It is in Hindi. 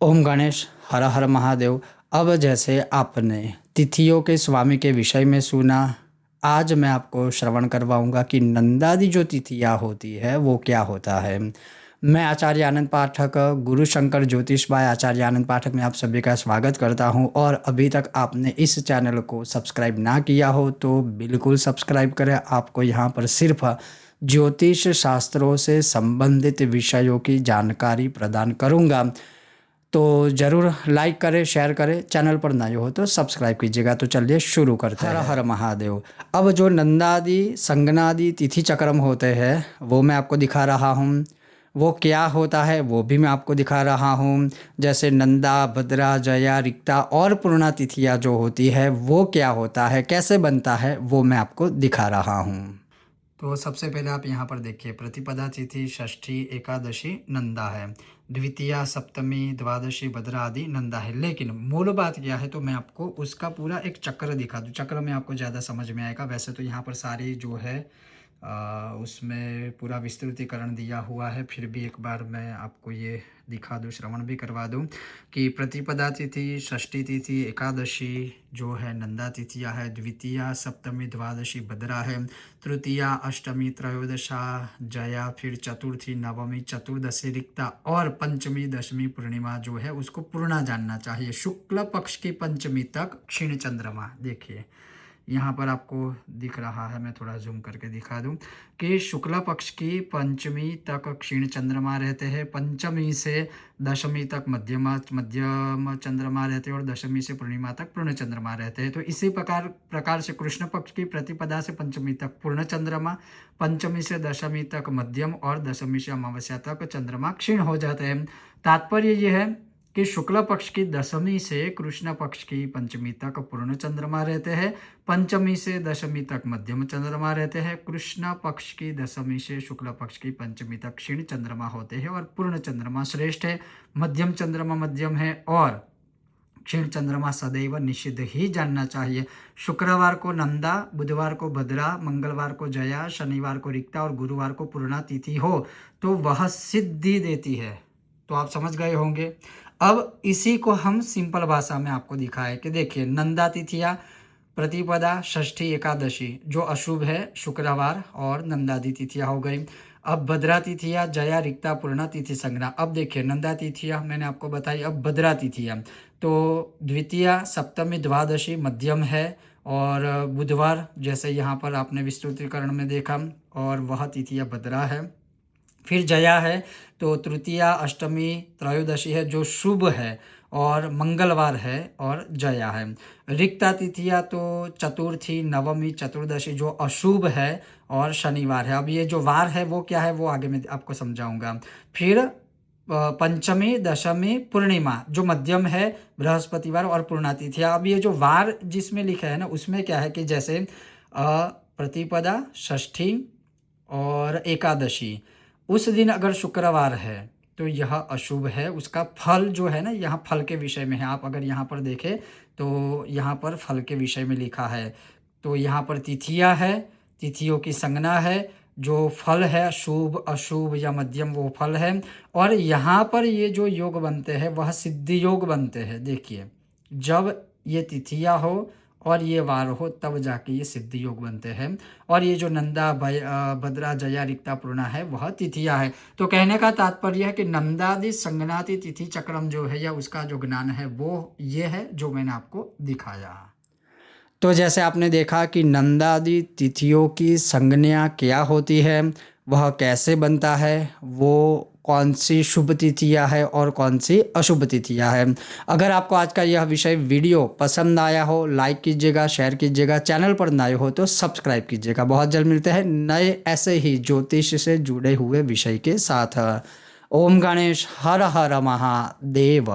ओम गणेश हर हर महादेव। अब जैसे आपने तिथियों के स्वामी के विषय में सुना, आज मैं आपको श्रवण करवाऊंगा कि नंदादि जो तिथियां होती है वो क्या होता है। मैं आचार्य आनंद पाठक, गुरु शंकर ज्योतिष भाई आचार्य आनंद पाठक में आप सभी का स्वागत करता हूं। और अभी तक आपने इस चैनल को सब्सक्राइब ना किया हो तो बिल्कुल सब्सक्राइब करें। आपको यहाँ पर सिर्फ ज्योतिष शास्त्रों से संबंधित विषयों की जानकारी प्रदान करूंगा। तो ज़रूर लाइक करें, शेयर करें, चैनल पर नए हो तो सब्सक्राइब कीजिएगा। तो चलिए शुरू करते हैं। हर हर महादेव। अब जो नंदादि संगनादि तिथि चक्रम होते हैं वो मैं आपको दिखा रहा हूँ। वो क्या होता है वो भी मैं आपको दिखा रहा हूँ। जैसे नंदा, भद्रा, जया, रिक्ता और पूर्णा तिथियाँ जो होती है वो क्या होता है, कैसे बनता है, वो मैं आपको दिखा रहा हूँ। तो सबसे पहले आप यहाँ पर देखिए, प्रतिपदा तिथि, षष्ठी, एकादशी नंदा है, द्वितीया, सप्तमी, द्वादशी, भद्रा आदि नंदा है। लेकिन मूल बात क्या है तो मैं आपको उसका पूरा एक चक्र दिखा दूँ, चक्र में आपको ज़्यादा समझ में आएगा। वैसे तो यहाँ पर सारी जो है उसमें पूरा विस्तृतीकरण दिया हुआ है, फिर भी एक बार मैं आपको ये दिखा दूँ, श्रवण भी करवा दूँ कि प्रतिपदा तिथि, षष्ठी तिथि, एकादशी जो है नंदा तिथियाँ है, द्वितीया, सप्तमी, द्वादशी भद्रा है, तृतीया, अष्टमी, त्रयोदशा जया, फिर चतुर्थी, नवमी, चतुर्दशी रिक्ता और पंचमी, दशमी पूर्णिमा जो है उसको पूर्णा जानना चाहिए। शुक्ल पक्ष की पंचमी तक क्षीण चंद्रमा, देखिए यहाँ पर आपको दिख रहा है, मैं थोड़ा जूम करके दिखा दूं कि शुक्ला पक्ष की पंचमी तक क्षीण चंद्रमा रहते हैं, पंचमी से दशमी तक मध्यम चंद्रमा रहते हैं और दशमी से पूर्णिमा तक पूर्ण चंद्रमा रहते हैं। तो इसी प्रकार से कृष्ण पक्ष की प्रतिपदा से पंचमी तक पूर्ण चंद्रमा, पंचमी से दशमी तक मध्यम और दशमी से अमावस्या तक चंद्रमा क्षीण हो जाते हैं। तात्पर्य यह है कि शुक्ल पक्ष की दशमी से कृष्ण पक्ष की पंचमी तक पूर्ण चंद्रमा रहते हैं, पंचमी से दशमी तक मध्यम चंद्रमा रहते हैं, कृष्ण पक्ष की दशमी से शुक्ल पक्ष की पंचमी तक क्षीण चंद्रमा होते हैं और पूर्ण चंद्रमा श्रेष्ठ है, मध्यम चंद्रमा मध्यम है और क्षीण चंद्रमा सदैव निषिद्ध ही जानना चाहिए। शुक्रवार को नंदा, बुधवार को भद्रा, मंगलवार को जया, शनिवार को रिक्ता और गुरुवार को पूर्णा तिथि हो तो वह सिद्धि देती है। तो आप समझ गए होंगे। अब इसी को हम सिंपल भाषा में आपको दिखाए कि देखिए, नंदा तिथियाँ प्रतिपदा, षष्ठी, एकादशी जो अशुभ है शुक्रवार और नंदादि तिथियाँ हो गई। अब भद्रा तिथियाँ जया, रिक्ता, पूर्णा, तिथि संज्ञा। अब देखिए, नंदा तिथियाँ मैंने आपको बताई। अब भद्रा तिथियाँ तो द्वितीया, सप्तमी, द्वादशी मध्यम है और बुधवार जैसे यहाँ पर आपने विस्तृतीकरण में देखा और वह तिथियाँ भद्रा है। फिर जया है तो तृतीया, अष्टमी, त्रयोदशी है जो शुभ है और मंगलवार है और जया है। रिक्ता तिथियाँ तो चतुर्थी, नवमी, चतुर्दशी जो अशुभ है और शनिवार है। अब ये जो वार है वो क्या है वो आगे मैं आपको समझाऊंगा। फिर पंचमी, दशमी, पूर्णिमा जो मध्यम है, बृहस्पतिवार और पूर्णा तिथियाँ। अब ये जो वार जिसमें लिखा है ना उसमें क्या है कि जैसे प्रतिपदा, षष्ठी और एकादशी उस दिन अगर शुक्रवार है तो यह अशुभ है। उसका फल जो है ना, यहाँ फल के विषय में है। आप अगर यहाँ पर देखें तो यहाँ पर फल के विषय में लिखा है। तो यहाँ पर तिथियाँ है, तिथियों की संज्ञा है, जो फल है शुभ, अशुभ या मध्यम वो फल है। और यहाँ पर ये जो योग बनते हैं वह सिद्धि योग बनते हैं। देखिए, जब ये तिथियाँ हो और ये वार हो तब जाके ये सिद्धि योग बनते हैं। और ये जो नंदा, भद्रा, जया, रिक्ता, पूर्णा है वह तिथियाँ है। तो कहने का तात्पर्य है कि नंदादि संज्ञाति तिथि चक्रम जो है या उसका जो ज्ञान है वो ये है जो मैंने आपको दिखाया। तो जैसे आपने देखा कि नंदादि तिथियों की संज्ञा क्या होती है, वह कैसे बनता है, वो कौन सी शुभ तिथियाँ है और कौन सी अशुभ तिथियाँ है। अगर आपको आज का यह विषय वीडियो पसंद आया हो लाइक कीजिएगा, शेयर कीजिएगा, चैनल पर नए हो तो सब्सक्राइब कीजिएगा। बहुत जल्द मिलते हैं नए ऐसे ही ज्योतिष से जुड़े हुए विषय के साथ। ओम गणेश हर हर महादेव।